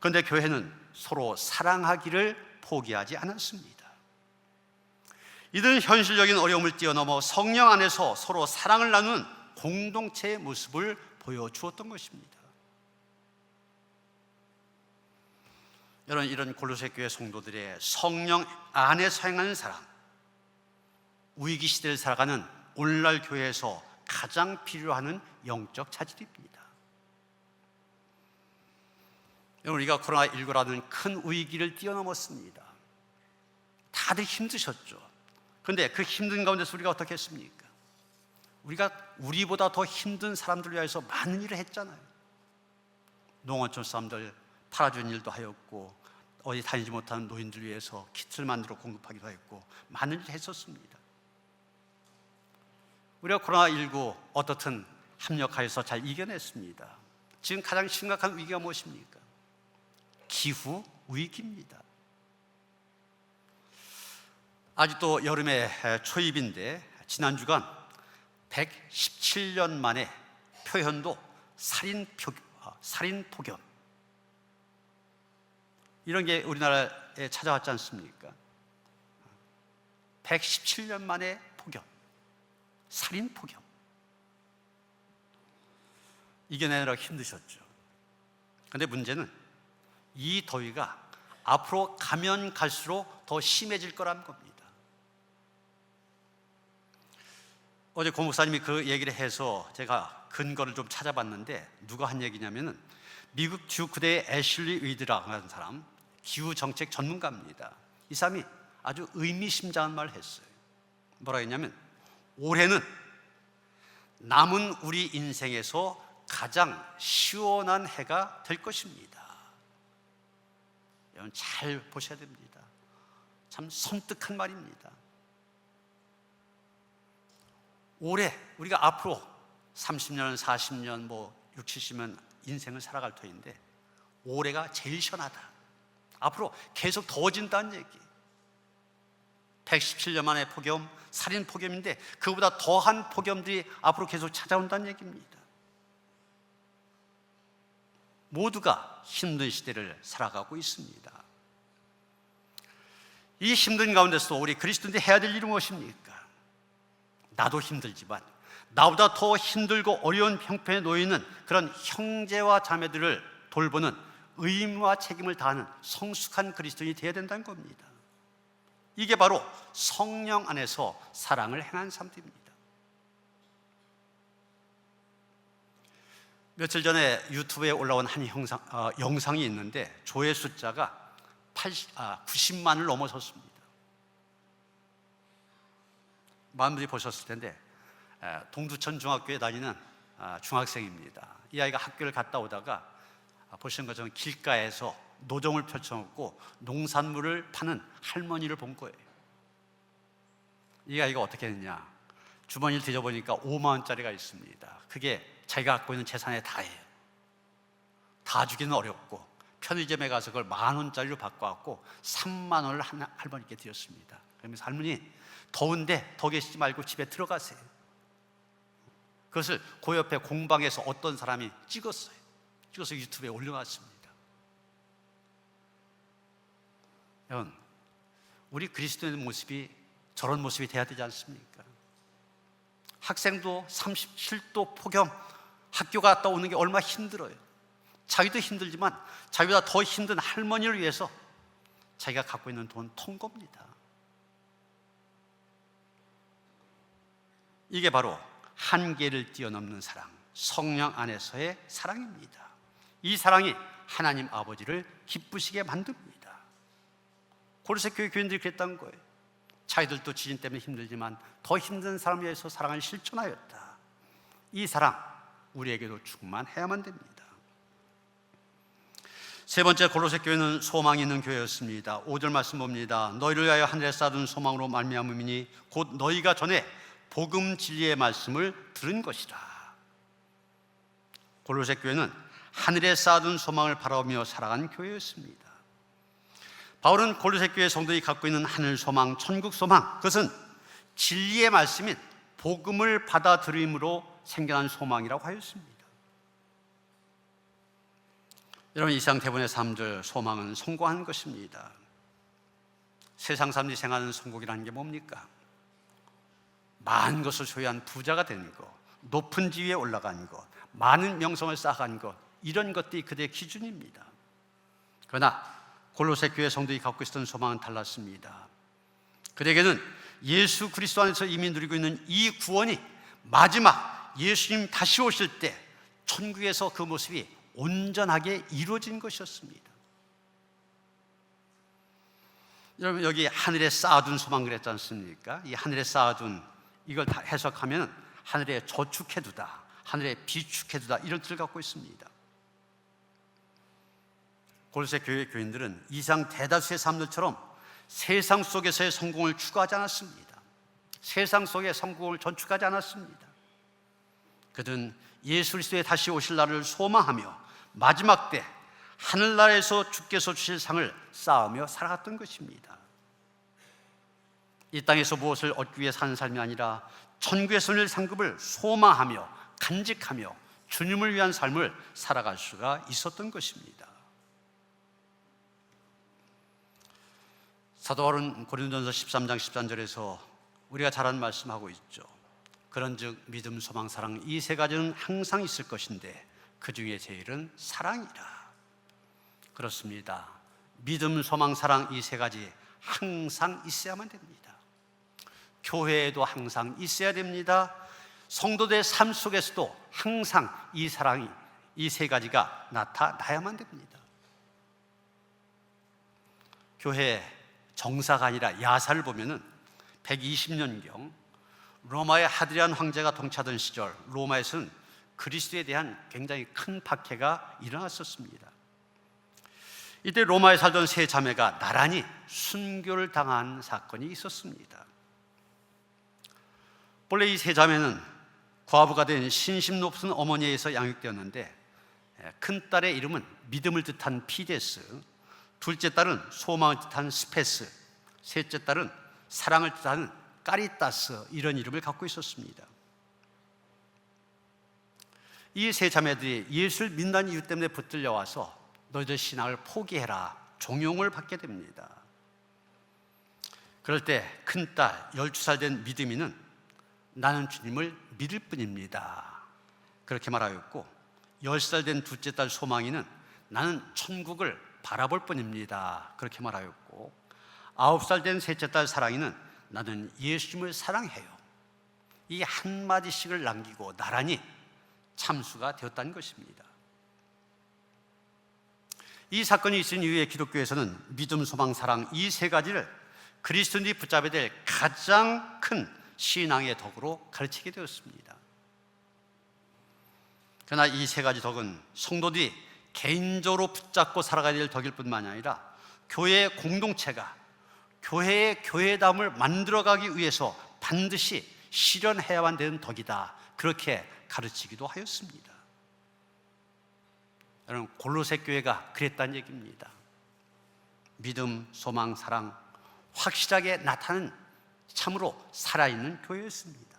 그런데 교회는 서로 사랑하기를 포기하지 않았습니다. 이들은 현실적인 어려움을 뛰어넘어 성령 안에서 서로 사랑을 나누는 공동체의 모습을 보여주었던 것입니다. 여러분, 이런 골로새 교회 성도들의 성령 안에서 행하는 사랑, 위기 시대를 살아가는 오늘날 교회에서 가장 필요하는 영적 차질입니다. 우리가 코로나19라는 큰 위기를 뛰어넘었습니다. 다들 힘드셨죠. 그런데 그 힘든 가운데서 우리가 어떻게 했습니까? 우리가 우리보다 더 힘든 사람들을 위해서 많은 일을 했잖아요. 농어촌 사람들 팔아준 일도 하였고, 어디 다니지 못하는 노인들 위해서 키트를 만들어 공급하기도 했고, 많은 일을 했었습니다. 우리가 코로나19 어떻든 합력하여서 잘 이겨냈습니다. 지금 가장 심각한 위기가 무엇입니까? 기후 위기입니다. 아직도 여름의 초입인데 지난 주간 117년 만에 살인 폭염, 이런 게 우리나라에 찾아왔지 않습니까? 117년 만에 폭염, 살인 폭염. 이겨내느라 힘드셨죠. 그런데 문제는 이 더위가 앞으로 가면 갈수록 더 심해질 거라는 겁니다. 어제 고 목사님이 그 얘기를 해서 제가 근거를 좀 찾아봤는데, 누가 한 얘기냐면은 미국 주크대의 애슐리 위드라고 하는 사람, 기후정책 전문가입니다. 이 사람이 아주 의미심장한 말을 했어요. 뭐라 했냐면, 올해는 남은 우리 인생에서 가장 시원한 해가 될 것입니다. 여러분 잘 보셔야 됩니다. 참 섬뜩한 말입니다. 올해 우리가 앞으로 30년, 40년, 60, 70년 인생을 살아갈 터인데 올해가 제일 시원하다. 앞으로 계속 더워진다는 얘기. 117년 만에 폭염, 살인 폭염인데 그보다 더한 폭염들이 앞으로 계속 찾아온다는 얘기입니다. 모두가 힘든 시대를 살아가고 있습니다. 이 힘든 가운데서 우리 그리스도인들이 해야 될 일은 무엇입니까? 나도 힘들지만 나보다 더 힘들고 어려운 형편에 놓여 있는 그런 형제와 자매들을 돌보는 의무와 책임을 다하는 성숙한 그리스도인이 되어야 된다는 겁니다. 이게 바로 성령 안에서 사랑을 행한 삶입니다. 며칠 전에 유튜브에 올라온 한 영상이 있는데 조회 숫자가 90만을 넘어섰습니다. 많은 분들이 보셨을 텐데 동두천 중학교에 다니는 중학생입니다. 이 아이가 학교를 갔다 오다가 보시는 것처럼 길가에서 노점을 펼쳐놓고 농산물을 파는 할머니를 본 거예요. 이 아이가 어떻게 했냐, 주머니를 뒤져보니까 5만 원짜리가 있습니다. 그게 자기가 갖고 있는 재산의 다예요. 다 주기는 어렵고 편의점에 가서 그걸 10,000원짜리로 바꿔갖고 3만 원을 할머니께 드렸습니다. 그러면서 할머니, 더운데 더 계시지 말고 집에 들어가세요. 그것을 그 옆에 공방에서 어떤 사람이 찍었어요. 찍어서 유튜브에 올려놨습니다. 여러분, 우리 그리스도인의 모습이 저런 모습이 돼야 되지 않습니까? 학생도 37도 폭염 학교 갔다 오는 게 얼마나 힘들어요. 자기도 힘들지만 자기보다 더 힘든 할머니를 위해서 자기가 갖고 있는 돈 턴 겁니다. 이게 바로 한계를 뛰어넘는 사랑, 성령 안에서의 사랑입니다. 이 사랑이 하나님 아버지를 기쁘시게 만듭니다. 고로새 교회 교인들이 그랬다는 거예요. 자기들도 지진 때문에 힘들지만 더 힘든 사람을 위해서 사랑을 실천하였다. 이 사랑 우리에게도 충만해야만 됩니다. 세 번째, 고로새 교회는 소망이 있는 교회였습니다. 5절 말씀 봅니다. 너희를 위하여 하늘에 쌓아둔 소망으로 말미암음이니 곧 너희가 전에 복음 진리의 말씀을 들은 것이라. 고로새 교회는 하늘에 쌓아둔 소망을 바라보며 살아간 교회였습니다. 바울은 고로새 교회 성도들이 갖고 있는 하늘 소망, 천국 소망, 그것은 진리의 말씀인 복음을 받아들임으로 생겨난 소망이라고 하였습니다. 여러분, 이상 대본의 3절 소망은 성공하는 것입니다. 세상 사람들이 생각하는 성공이라는 게 뭡니까? 많은 것을 소유한 부자가 되는 것, 높은 지위에 올라가는 것, 많은 명성을 쌓아가는 것, 이런 것들이 그들의 기준입니다. 그러나 골로새 교회 성도들이 갖고 있었던 소망은 달랐습니다. 그들에게는 예수 그리스도 안에서 이미 누리고 있는 이 구원이 마지막 예수님 다시 오실 때 천국에서 그 모습이 온전하게 이루어진 것이었습니다. 여러분, 여기 하늘에 쌓아둔 소망 그랬지 않습니까? 이 하늘에 쌓아둔, 이걸 다 해석하면 하늘에 저축해두다, 하늘에 비축해두다, 이런 뜻을 갖고 있습니다. 골로새 교회 교인들은 이상 대다수의 사람들처럼 세상 속에서의 성공을 추구하지 않았습니다. 세상 속의 성공을 전축하지 않았습니다. 그들은 예수 그리스도의 다시 오실 날을 소망하며 마지막 때 하늘나라에서 주께서 주실 상을 쌓으며 살아갔던 것입니다. 이 땅에서 무엇을 얻기 위해 사는 삶이 아니라 천국에서 늘 상급을 소망하며 간직하며 주님을 위한 삶을 살아갈 수가 있었던 것입니다. 사도 바울은 고린도전서 13장 13절에서 우리가 잘 아는 말씀하고 있죠. 그런즉 믿음, 소망, 사랑 이 세 가지는 항상 있을 것인데 그 중에 제일은 사랑이라. 그렇습니다. 믿음, 소망, 사랑 이 세 가지 항상 있어야만 됩니다. 교회에도 항상 있어야 됩니다. 성도들의 삶 속에서도 항상 이 사랑이, 이 세 가지가 나타나야만 됩니다. 교회 정사가 아니라 야사를 보면은 120년경 로마의 하드리안 황제가 통치하던 시절 로마에서는 그리스도에 대한 굉장히 큰 박해가 일어났었습니다. 이때 로마에 살던 세 자매가 나란히 순교를 당한 사건이 있었습니다. 본래 이 세 자매는 과부가 된 신심 높은 어머니에서 양육되었는데, 큰딸의 이름은 믿음을 뜻한 피데스, 둘째 딸은 소망을 뜻한 스페스, 셋째 딸은 사랑을 뜻하는 까리따스, 이런 이름을 갖고 있었습니다. 이 세 자매들이 예수를 믿는 이유 때문에 붙들려 와서 너희들 신앙을 포기해라, 종용을 받게 됩니다. 그럴 때 큰딸 12살 된 믿음이는 나는 주님을 믿을 뿐입니다, 그렇게 말하였고, 10살 된 둘째 딸 소망이는 나는 천국을 바라볼 뿐입니다, 그렇게 말하였고, 9살 된 셋째 딸 사랑이는 나는 예수님을 사랑해요, 이 한마디씩을 남기고 나란히 참수가 되었다는 것입니다. 이 사건이 있은 이후에 기독교에서는 믿음, 소망, 사랑 이 세 가지를 그리스도인들이 붙잡아야 될 가장 큰 신앙의 덕으로 가르치게 되었습니다. 그러나 이 세 가지 덕은 성도들이 개인적으로 붙잡고 살아가야 될 덕일 뿐만 아니라 교회의 공동체가 교회의 교회담을 만들어가기 위해서 반드시 실현해야만 되는 덕이다, 그렇게 가르치기도 하였습니다. 여러분, 골로새 교회가 그랬다는 얘기입니다. 믿음, 소망, 사랑 확실하게 나타나는 참으로 살아있는 교회였습니다.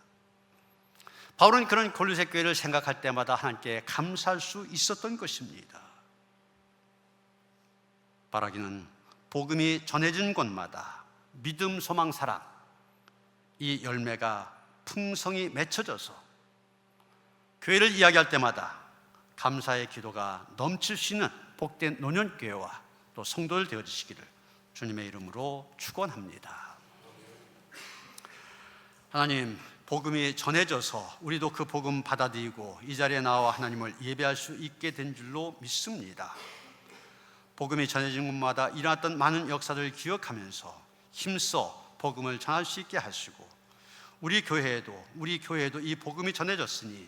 바울은 그런 골로새 교회를 생각할 때마다 하나님께 감사할 수 있었던 것입니다. 바라기는 복음이 전해진 곳마다 믿음, 소망, 사랑 이 열매가 풍성히 맺혀져서 교회를 이야기할 때마다 감사의 기도가 넘칠 수 있는 복된 노년교회와 또 성도들 되어주시기를 주님의 이름으로 축원합니다. 하나님, 복음이 전해져서 우리도 그 복음 받아들이고 이 자리에 나와 하나님을 예배할 수 있게 된 줄로 믿습니다. 복음이 전해진 곳마다 일어났던 많은 역사들을 기억하면서 힘써 복음을 전할 수 있게 하시고, 우리 교회에도 이 복음이 전해졌으니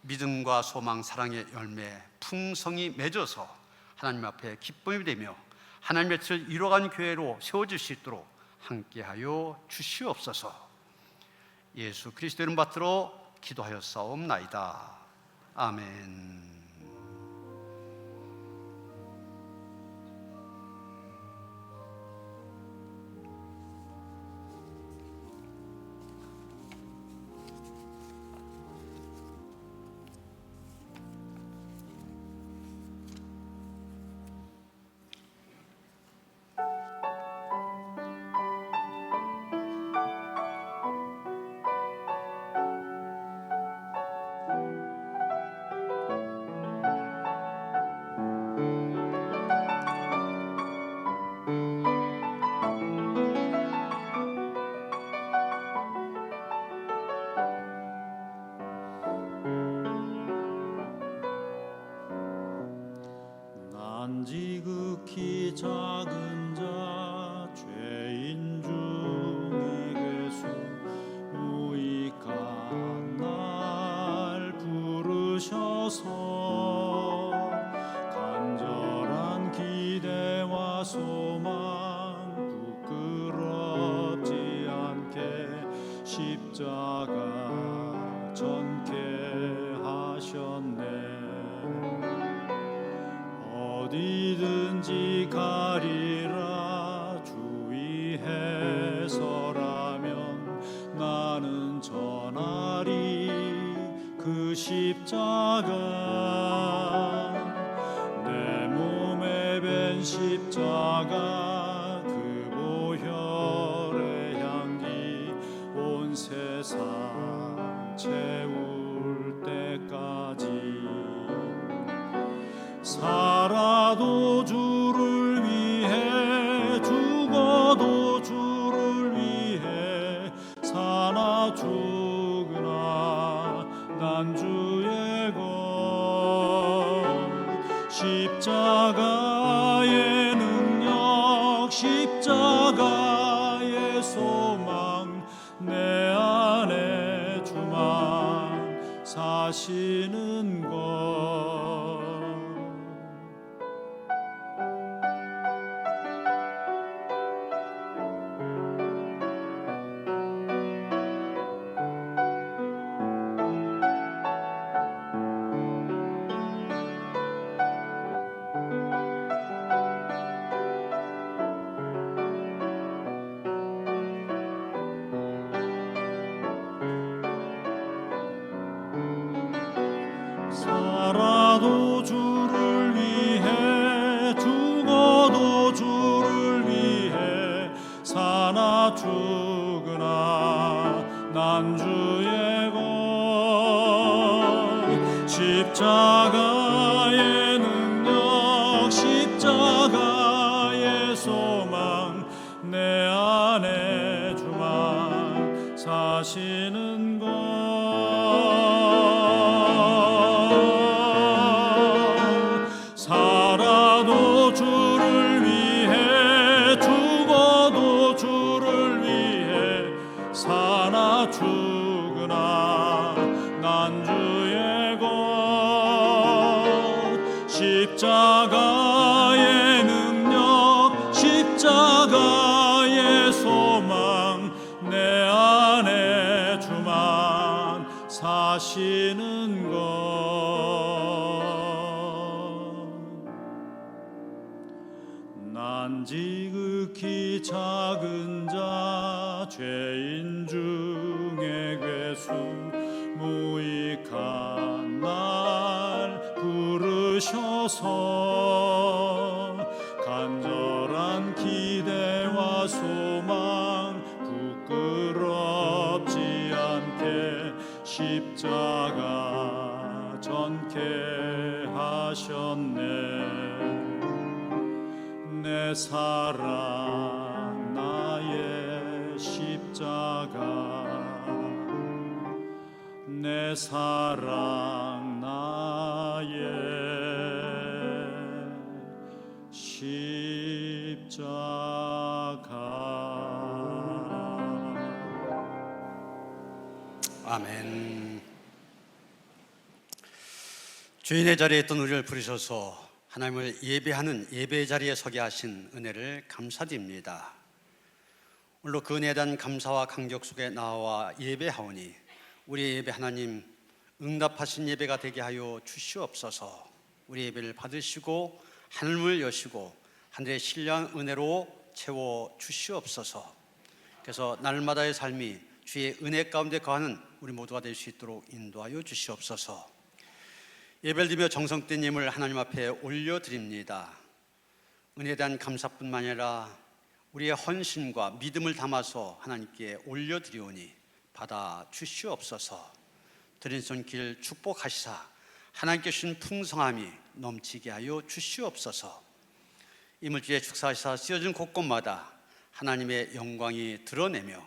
믿음과 소망, 사랑의 열매 풍성히 맺어서 하나님 앞에 기쁨이 되며 하나님의 뜻을 이루어가는 교회로 세워질 수 있도록 함께하여 주시옵소서. 예수 그리스도 이름 받들어 기도하였사옵나이다. 아멘. 난 지극히 작은 자 죄인 중에 괴수 무익한 날 부르셔서 간절한 기대와 소망 부끄럽지 않게 십자가 전케 하셨네. 어디든지 가리라 주위해서라면 나는 전하리 그 십자가. 내 몸에 벤 십자가 그 세상 채울 때까지 살아도 주를 위해 죽어도 주를 위해 사나 죽으나 난 주의 것 십자가의 능력 십자가의 소망 내 안에 주만 사시는 것 살아도 주를 위해 죽어도 주를 위해 사나 죽으나 난 주의 것 십자가의 능력 십자가의 소망 내 안에 주만 사시는 것 살아도 주를 위해 죽어도 주를 위해 사나 죽으나 난 주의 것 십자가의 능력 십자가의 소망 내 안에 주만 사시는 것 난 지극히 작은 자 죄인 중에 괴수 무익한 날 부르셔서 간절한 기대와 소망 부끄럽지 않게 십자가 전케 하셨네 내 사랑 나의 십자가 내 사랑 나의 십자가 아멘. 주인의 자리에 있던 우리를 부르셔서 하나님을 예배하는 예배의 자리에 서게 하신 은혜를 감사드립니다. 오늘도 그 은혜에 대한 감사와 감격 속에 나와 예배하오니 우리의 예배 하나님 응답하신 예배가 되게 하여 주시옵소서. 우리 예배를 받으시고 하늘문을 여시고 하늘의 신령한 은혜로 채워 주시옵소서. 그래서 날마다의 삶이 주의 은혜 가운데 거하는 우리 모두가 될 수 있도록 인도하여 주시옵소서. 예배를 드리며 정성된 예물 하나님 앞에 올려드립니다. 은혜에 대한 감사뿐만 아니라 우리의 헌신과 믿음을 담아서 하나님께 올려드리오니 받아 주시옵소서. 드린 손길 축복하시사 하나님께 주신 풍성함이 넘치게 하여 주시옵소서. 이물질에 축사하시사 쓰여진 곳곳마다 하나님의 영광이 드러내며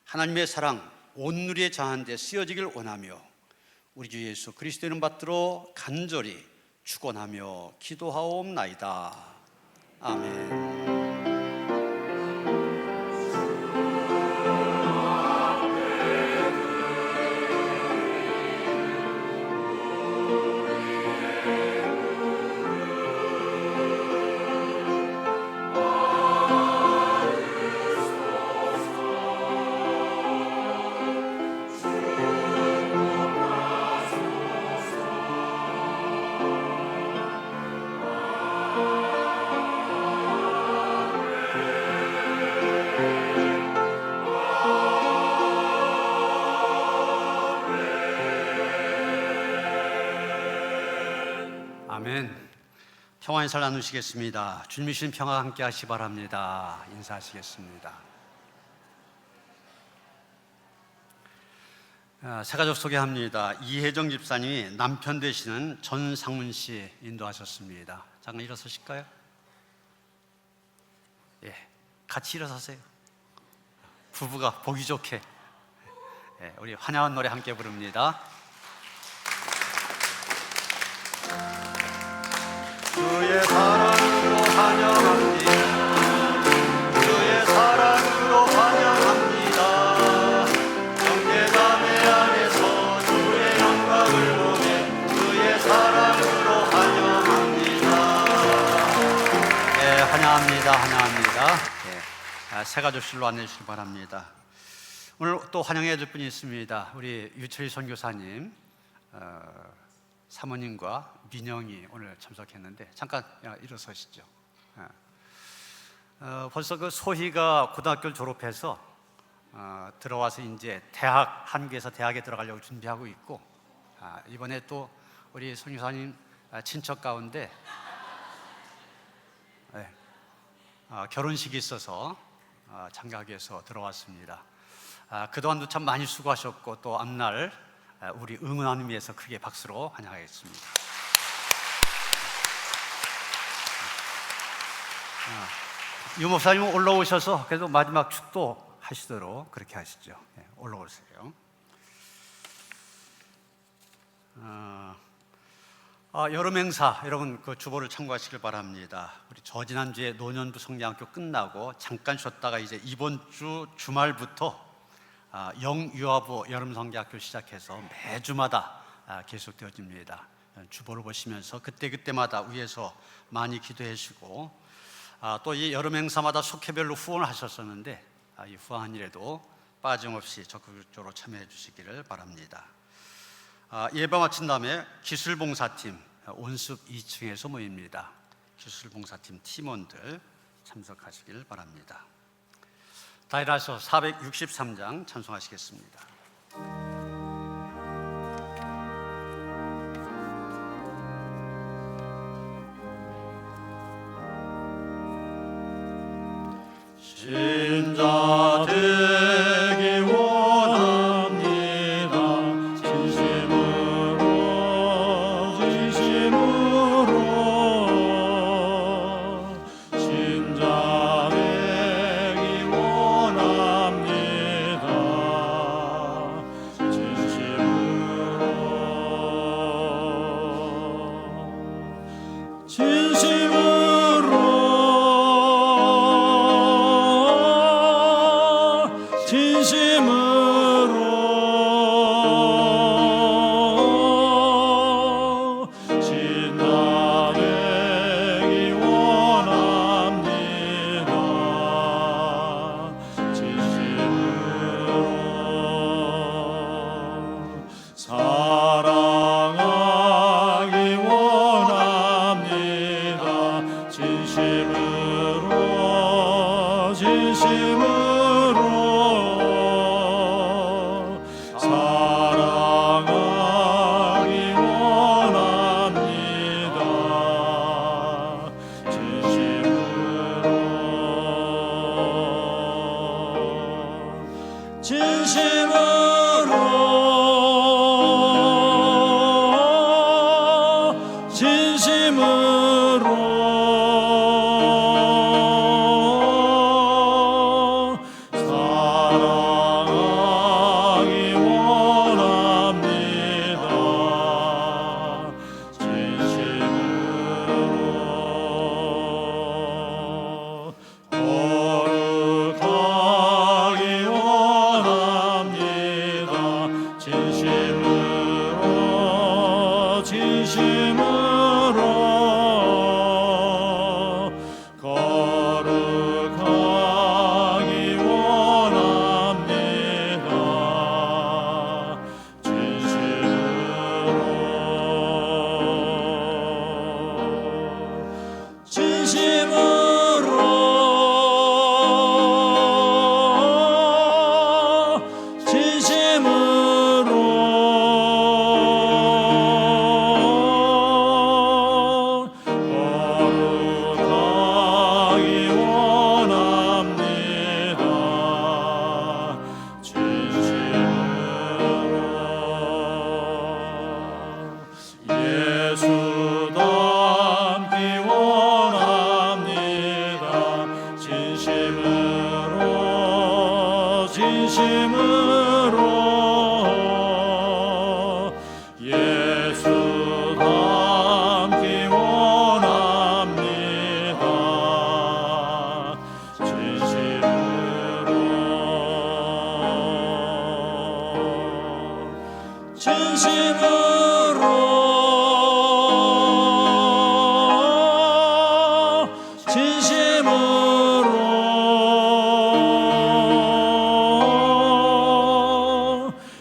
하나님의 사랑 온누리에 장한 데 쓰여지길 원하며 우리 주 예수 그리스도의 이름 받들어 간절히 축원하며 기도하옵나이다. 아멘. 아멘. 평화 인사를 나누시겠습니다. 주님이 주신 평화 함께 하시 바랍니다. 인사하시겠습니다. 새 가족 소개합니다. 이혜정 집사님이 남편 되시는 전상문 씨 인도하셨습니다. 잠깐 일어서실까요? 예, 같이 일어서세요. 부부가 보기 좋게. 예, 우리 환영한 노래 함께 부릅니다. 주의 사랑으로 환영합니다. 주의 사랑으로 환영합니다. 형제자매 안에서 주의 영광을 보내 주의 사랑으로 환영합니다. 네, 환영합니다. 환영합니다. 네, 새 가족실로 안내해 주시기 바랍니다. 오늘 또 환영해 줄 분이 있습니다. 우리 유철희 선교사님 사모님과 민영이 오늘 참석했는데 잠깐 일어서시죠. 벌써 그 소희가 고등학교를 졸업해서 들어와서 이제 대학 한국에서 대학에 들어가려고 준비하고 있고, 이번에 또 우리 선교사님 친척 가운데 결혼식이 있어서 참가하기 위해서 들어왔습니다. 그동안도 참 많이 수고하셨고 또 앞날 우리 응원하는 위해서 크게 박수로 환영하겠습니다. 유목사님 올라오셔서 그래도 마지막 축도 하시도록 그렇게 하시죠. 네, 올라오세요. 여름 행사 여러분 그 주보를 참고하시길 바랍니다. 우리 저지난주에 노년부 성장학교 끝나고 잠깐 쉬었다가 이제 이번 주 주말부터 영유아부 여름성경학교 시작해서 매주마다 계속되어집니다. 주보를 보시면서 그때그때마다 위에서 많이 기도해 주시고, 또 이 여름 행사마다 속회별로 후원을 하셨었는데 이 후원한 일에도 빠짐없이 적극적으로 참여해 주시기를 바랍니다. 예배 마친 다음에 기술봉사팀 온습 2층에서 모입니다. 기술봉사팀 팀원들 참석하시길 바랍니다. 다 일어나서 463장 찬송하시겠습니다. 신자 되기 원합니다. 진심으로 신자 되기 원합니다.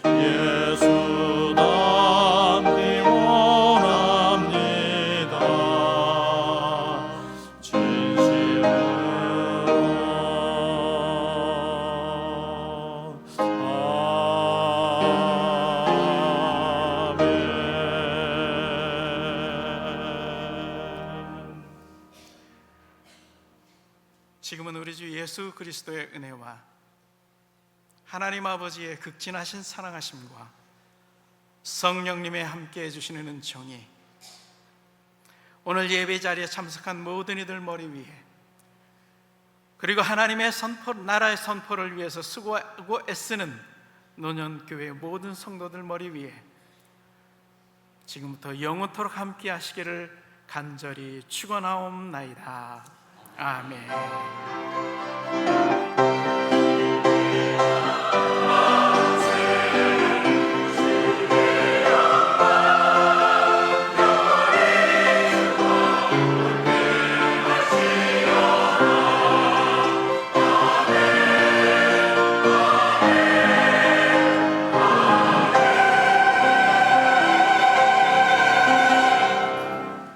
예수 닮기 원합니다. 지금은 우리 주 예수 그리스도의 은혜와 하나님 아버지의 극진하신 사랑하심과 성령님의 함께해 주시는 은총이 오늘 예배 자리에 참석한 모든 이들 머리 위에, 그리고 하나님의 나라의 선포를 위해서 수고하고 애쓰는 노년교회 모든 성도들 머리 위에 지금부터 영원토록 함께 하시기를 간절히 축원하옵나이다. 아멘.